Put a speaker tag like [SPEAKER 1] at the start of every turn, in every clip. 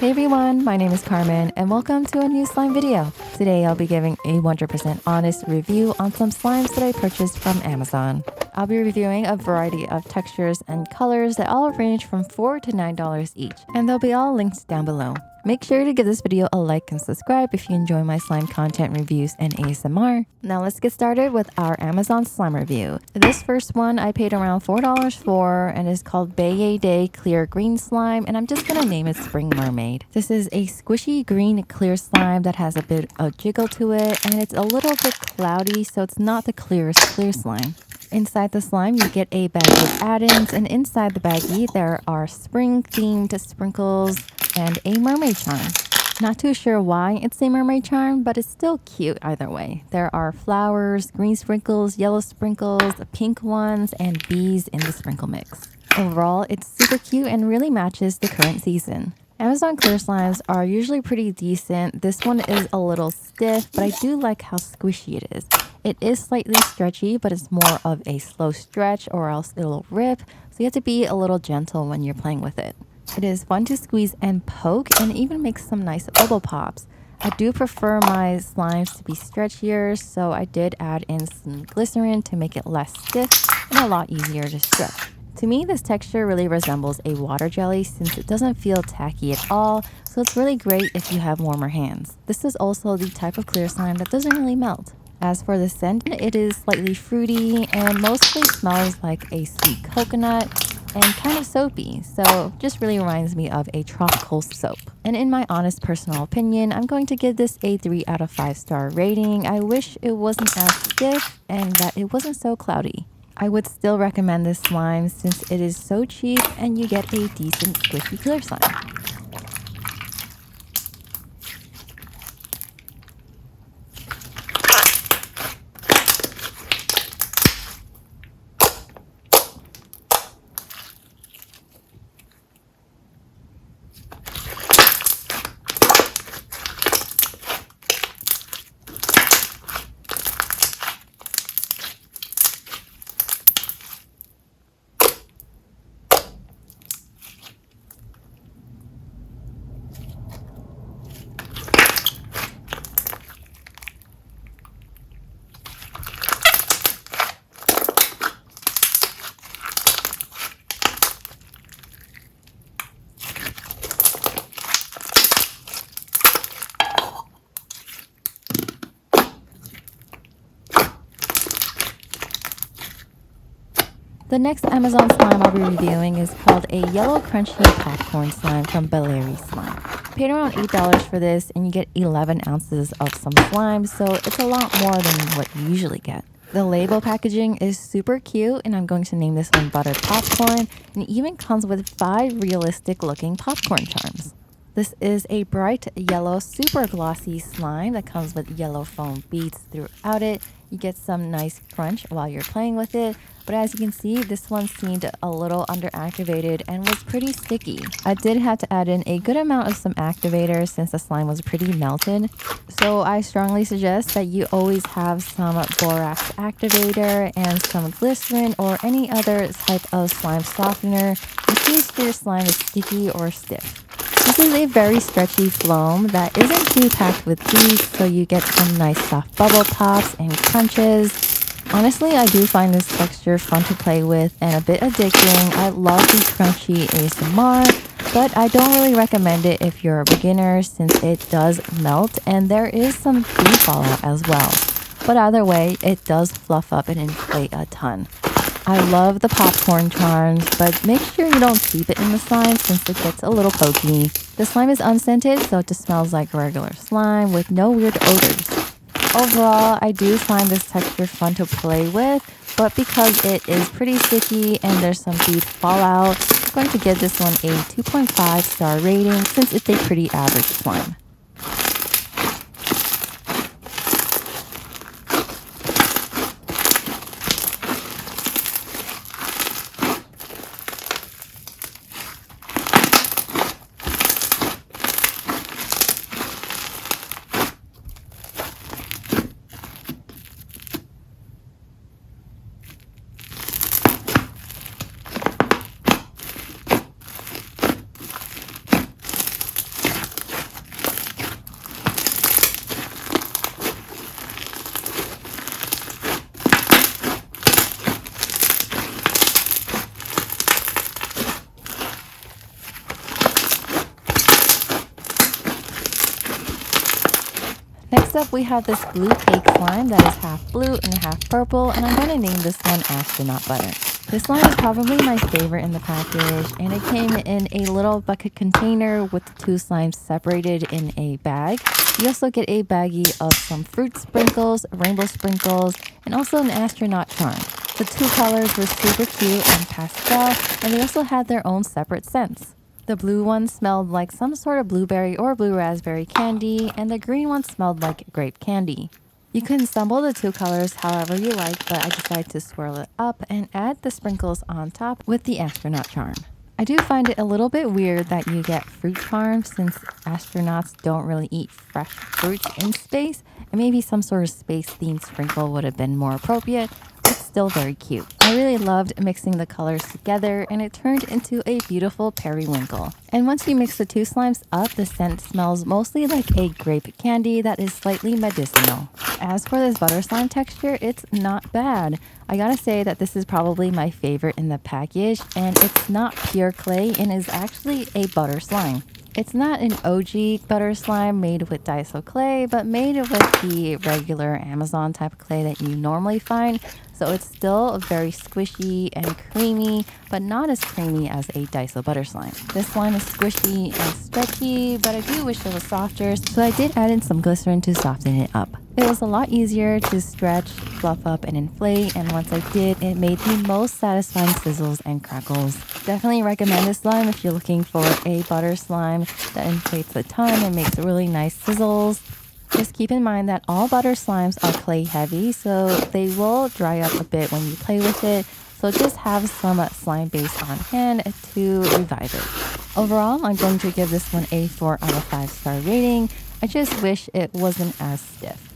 [SPEAKER 1] Hey everyone, my name is Carmen and welcome to a new slime video. Today I'll be giving a 100% honest review on some slimes that I purchased from Amazon. I'll be reviewing a variety of textures and colors that all range from $4 to $9 each, and they'll be all linked down below. Make sure to give this video a like and subscribe if you enjoy my slime content reviews and ASMR. Now let's get started with our Amazon slime review. This first one I paid around $4 for and is called Bay Day Clear Green Slime, and I'm just gonna name it Spring Mermaid. This is a squishy green clear slime that has a bit of jiggle to it, and it's a little bit cloudy, so it's not the clearest clear slime. Inside the slime, you get a baggie of add-ins, and inside the baggie, there are spring-themed sprinkles and a mermaid charm. Not too sure why it's a mermaid charm, but it's still cute either way. There are flowers, green sprinkles, yellow sprinkles, pink ones, and bees in the sprinkle mix. Overall, it's super cute and really matches the current season. Amazon clear slimes are usually pretty decent. This one is a little stiff, but I do like how squishy it is. It is slightly stretchy, but it's more of a slow stretch or else it'll rip, so you have to be a little gentle when you're playing with it. It is fun to squeeze and poke, and it even makes some nice bubble pops. I do prefer my slimes to be stretchier, so I did add in some glycerin to make it less stiff and a lot easier to stretch. To me, this texture really resembles a water jelly since it doesn't feel tacky at all, so it's really great if you have warmer hands. This is also the type of clear slime that doesn't really melt. As for the scent, it is slightly fruity and mostly smells like a sweet coconut and kind of soapy, so just really reminds me of a tropical soap. And in my honest personal opinion, I'm going to give this a 3 out of 5 star rating. I wish it wasn't as stiff and that it wasn't so cloudy. I would still recommend this slime since it is so cheap and you get a decent squishy clear slime. The next Amazon slime I'll be reviewing is called a Yellow Crunchy Popcorn Slime from Belleri Slime. I paid around $8 for this and you get 11 ounces of some slime, so it's a lot more than what you usually get. The label packaging is super cute and I'm going to name this one Buttered Popcorn, and it even comes with 5 realistic looking popcorn charms. This is a bright yellow super glossy slime that comes with yellow foam beads throughout it. You get some nice crunch while you're playing with it, but as you can see, this one seemed a little underactivated and was pretty sticky. I did have to add in a good amount of some activator since the slime was pretty melted. So I strongly suggest that you always have some borax activator and some glycerin or any other type of slime softener in case your slime is sticky or stiff. This is a very stretchy foam that isn't too packed with grease, so you get some nice soft bubble pops and crunches. Honestly, I do find this texture fun to play with and a bit addicting. I love the crunchy ASMR, but I don't really recommend it if you're a beginner since it does melt and there is some free fallout as well. But either way, it does fluff up and inflate a ton. I love the popcorn charms, but make sure you don't keep it in the slime since it gets a little pokey. The slime is unscented, so it just smells like regular slime with no weird odors. Overall, I do find this texture fun to play with, but because it is pretty sticky and there's some bead fallout, I'm going to give this one a 2.5 star rating since it's a pretty average slime. up, we have this blue cake slime that is half blue and half purple, and I'm going to name this one Astronaut Butter. This slime is probably my favorite in the package, and it came in a little bucket container with the two slimes separated in a bag. You also get a baggie of some fruit sprinkles, rainbow sprinkles, and also an astronaut charm. The two colors were super cute and pastel, and they also had their own separate scents. The blue one smelled like some sort of blueberry or blue raspberry candy, and the green one smelled like grape candy. You can assemble the two colors however you like, but I decided to swirl it up and add the sprinkles on top with the astronaut charm. I do find it a little bit weird that you get fruit charms since astronauts don't really eat fresh fruits in space, and maybe some sort of space-themed sprinkle would have been more appropriate. It's still very cute. I really loved mixing the colors together, and it turned into a beautiful periwinkle. And once you mix the two slimes up, the scent smells mostly like a grape candy that is slightly medicinal. As for this butter slime texture, it's not bad. I gotta say that this is probably my favorite in the package, and it's not pure clay and is actually a butter slime. It's not an OG butter slime made with Daiso clay, but made with the regular Amazon type of clay that you normally find. So it's still very squishy and creamy, but not as creamy as a Daiso butter slime. This slime is squishy and stretchy, but I do wish it was softer, so I did add in some glycerin to soften it up. It was a lot easier to stretch, fluff up, and inflate, and once I did, it made the most satisfying sizzles and crackles. Definitely recommend this slime if you're looking for a butter slime that inflates a ton and makes really nice sizzles. Just keep in mind that all butter slimes are clay heavy, so they will dry up a bit when you play with it. So just have some slime base on hand to revive it. Overall, I'm going to give this one a 4 out of 5 star rating. I just wish it wasn't as stiff.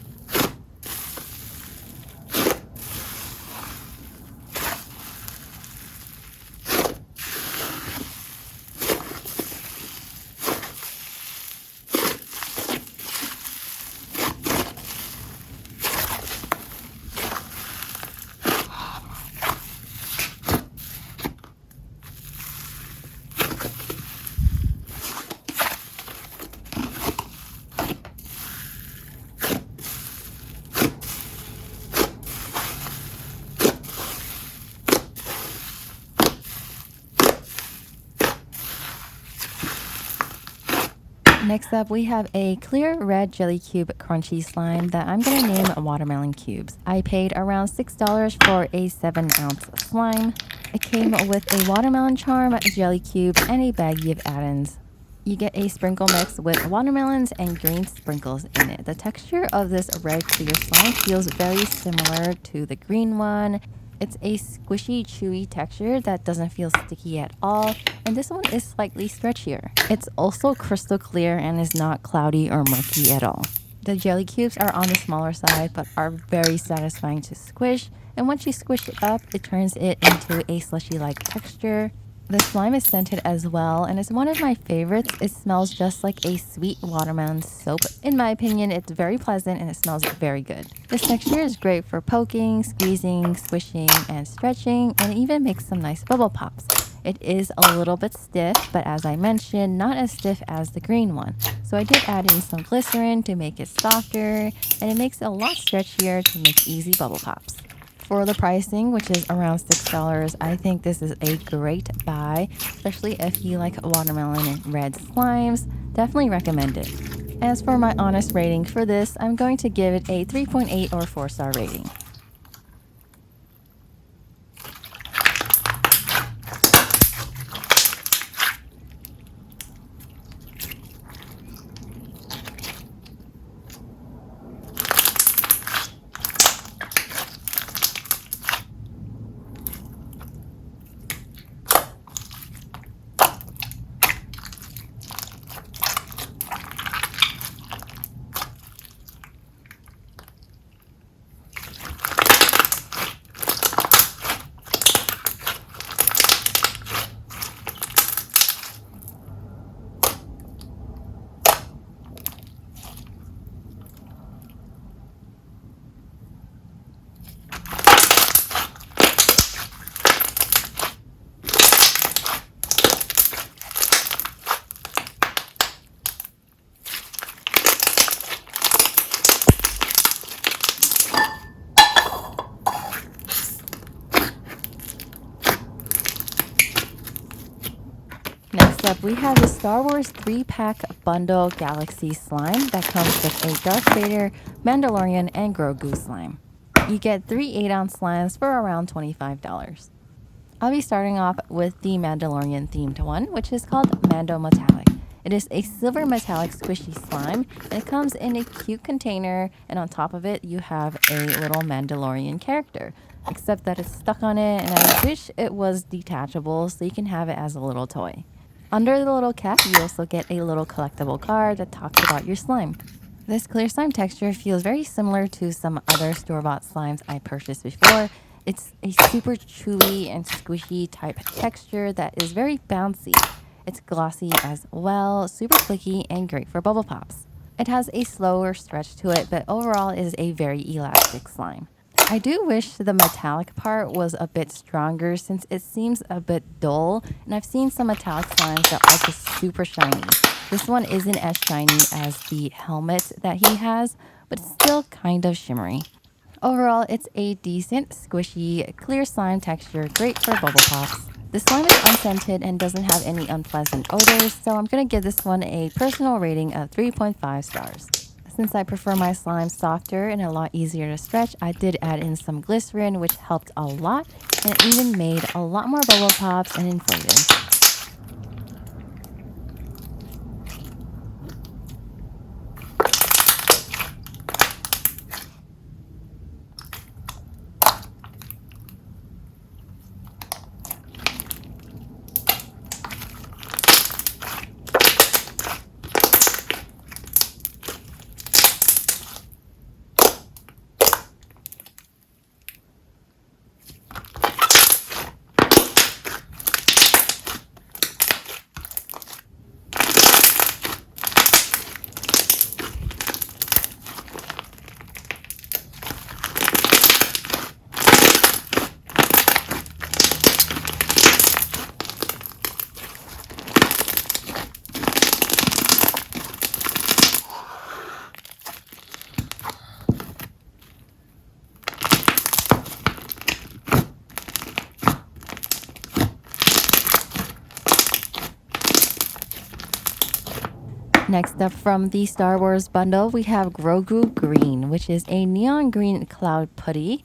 [SPEAKER 1] Next up, we have a clear red jelly cube crunchy slime that I'm going to name Watermelon Cubes. I paid around $6 for a 7-ounce slime. It came with a watermelon charm, jelly cube, and a baggie of add-ins. You get a sprinkle mix with watermelons and green sprinkles in it. The texture of this red clear slime feels very similar to the green one. It's a squishy, chewy texture that doesn't feel sticky at all, and this one is slightly stretchier. It's also crystal clear and is not cloudy or murky at all. The jelly cubes are on the smaller side but are very satisfying to squish, and once you squish it up, it turns it into a slushy-like texture. The slime is scented as well, and it's one of my favorites. It smells just like a sweet watermelon soap. In my opinion, it's very pleasant and it smells very good. This texture is great for poking, squeezing, squishing, and stretching, and it even makes some nice bubble pops. It is a little bit stiff, but as I mentioned, not as stiff as the green one. So I did add in some glycerin to make it softer, and it makes it a lot stretchier to make easy bubble pops. For the pricing, which is around $6, I think this is a great buy, especially if you like watermelon and red slimes. Definitely recommend it. As for my honest rating for this, I'm going to give it a 3.8 or 4-star rating. up, we have the Star Wars 3-pack bundle Galaxy Slime that comes with a Darth Vader, Mandalorian, and Grogu slime. You get 3 8-ounce slimes for around $25. I'll be starting off with the Mandalorian themed one, which is called Mando Metallic. It is a silver metallic squishy slime, and it comes in a cute container, and on top of it you have a little Mandalorian character, except that it's stuck on it, and I wish it was detachable so you can have it as a little toy. Under the little cap, you also get a little collectible card that talks about your slime. This clear slime texture feels very similar to some other store-bought slimes I purchased before. It's a super chewy and squishy type texture that is very bouncy. It's glossy as well, super clicky, and great for bubble pops. It has a slower stretch to it, but overall is a very elastic slime. I do wish the metallic part was a bit stronger since it seems a bit dull, and I've seen some metallic slimes that are just super shiny. This one isn't as shiny as the helmet that he has, but it's still kind of shimmery. Overall, it's a decent, squishy, clear slime texture, great for bubble pops. The slime is unscented and doesn't have any unpleasant odors, so I'm going to give this one a personal rating of 3.5 stars. Since I prefer my slime softer and a lot easier to stretch, I did add in some glycerin, which helped a lot, and it even made a lot more bubble pops and inflated. Next up from the Star Wars bundle, we have Grogu Green, which is a neon green cloud putty.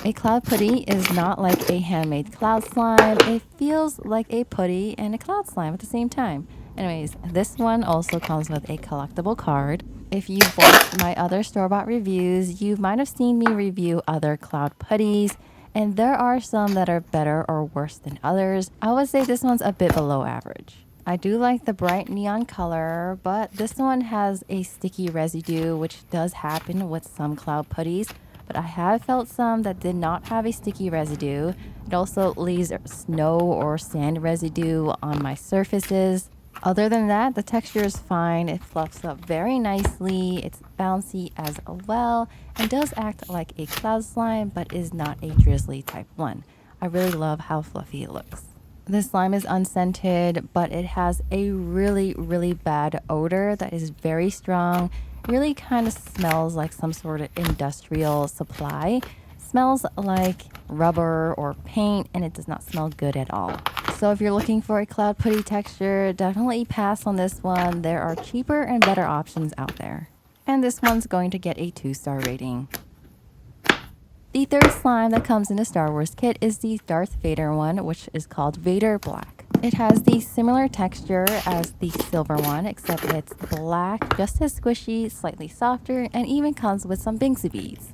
[SPEAKER 1] A cloud putty is not like a handmade cloud slime. It feels like a putty and a cloud slime at the same time. Anyways, this one also comes with a collectible card. If you've watched my other store-bought reviews, you might have seen me review other cloud putties, and there are some that are better or worse than others. I would say this one's a bit below average. I do like the bright neon color, but this one has a sticky residue, which does happen with some cloud putties, but I have felt some that did not have a sticky residue. It also leaves snow or sand residue on my surfaces. Other than that, the texture is fine. It fluffs up very nicely. It's bouncy as well and does act like a cloud slime, but is not a drizzly type one. I really love how fluffy it looks. This slime is unscented, but it has a really bad odor that is very strong. It really kind of smells like some sort of industrial supply. Smells like rubber or paint, and it does not smell good at all. So if you're looking for a cloud putty texture, definitely pass on this one. There are cheaper and better options out there. And this one's going to get a 2-star rating. The third slime that comes in a Star Wars kit is the Darth Vader one, which is called Vader Black. It has the similar texture as the silver one, except it's black, just as squishy, slightly softer, and even comes with some Binksy beads.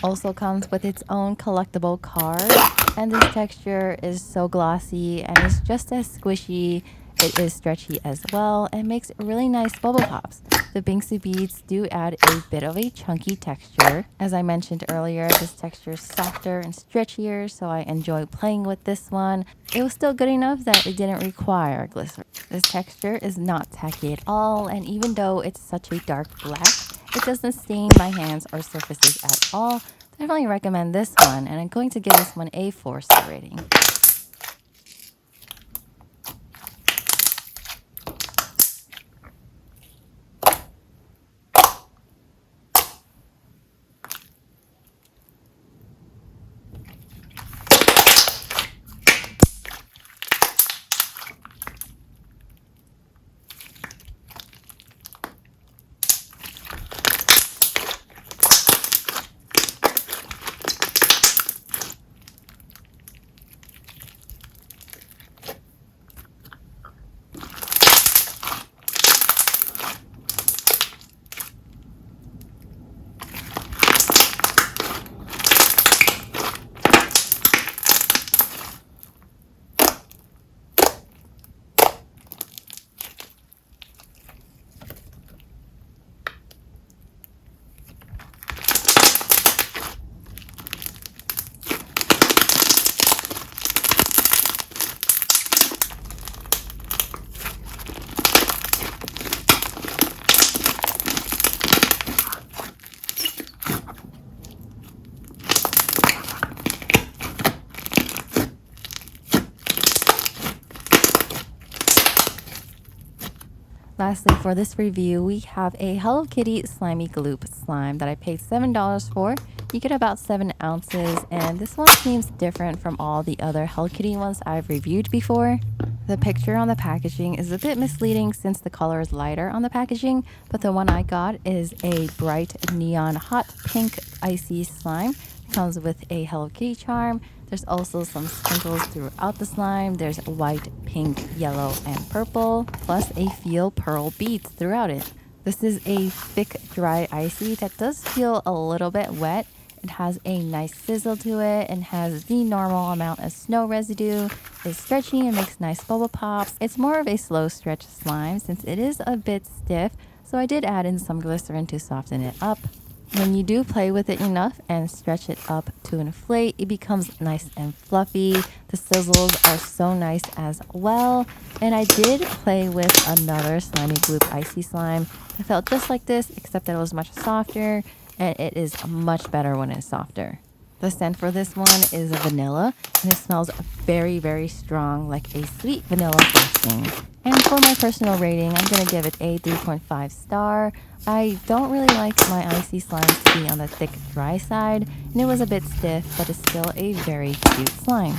[SPEAKER 1] Also comes with its own collectible card, and this texture is so glossy and is just as squishy. It is stretchy as well and makes really nice bubble pops. The Binksy beads do add a bit of a chunky texture. As I mentioned earlier, this texture is softer and stretchier, so I enjoy playing with this one. It was still good enough that it didn't require glycerin. This texture is not tacky at all, and even though it's such a dark black, it doesn't stain my hands or surfaces at all. Definitely recommend this one, and I'm going to give this one a 4-star rating. Lastly, for this review, we have a Hello Kitty Slimygloop slime that I paid $7 for. You get about 7 ounces, and this one seems different from all the other Hello Kitty ones I've reviewed before. The picture on the packaging is a bit misleading since the color is lighter on the packaging, but the one I got is a bright neon hot pink icy slime. It comes with a Hello Kitty charm. There's also some sprinkles throughout the slime. There's white, pink, yellow, and purple, plus a feel pearl beads throughout it. This is a thick, dry icy that does feel a little bit wet. It has a nice sizzle to it and has the normal amount of snow residue. It's stretchy and makes nice bubble pops. It's more of a slow stretch slime since it is a bit stiff, so I did add in some glycerin to soften it up. When you do play with it enough and stretch it up to inflate, it becomes nice and fluffy. The sizzles are so nice as well. And I did play with another Slimygloop icy slime that felt just like this, except that it was much softer, and it is much better when it's softer. The scent for this one is vanilla, and it smells very, very strong, like a sweet vanilla frosting. And for my personal rating, I'm going to give it a 3.5 star. I don't really like my icy slimes to be on the thick, dry side, and it was a bit stiff, but it's still a very cute slime.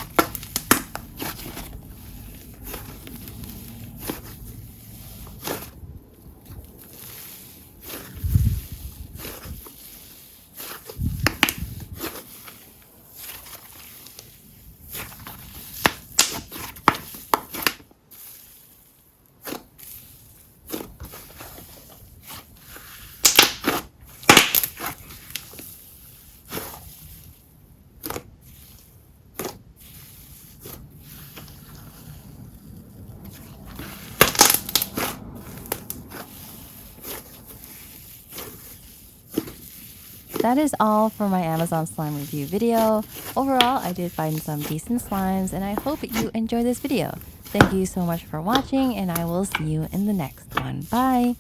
[SPEAKER 1] That is all for my Amazon slime review video. Overall, I did find some decent slimes, and I hope you enjoyed this video. Thank you so much for watching, and I will see you in the next one. Bye!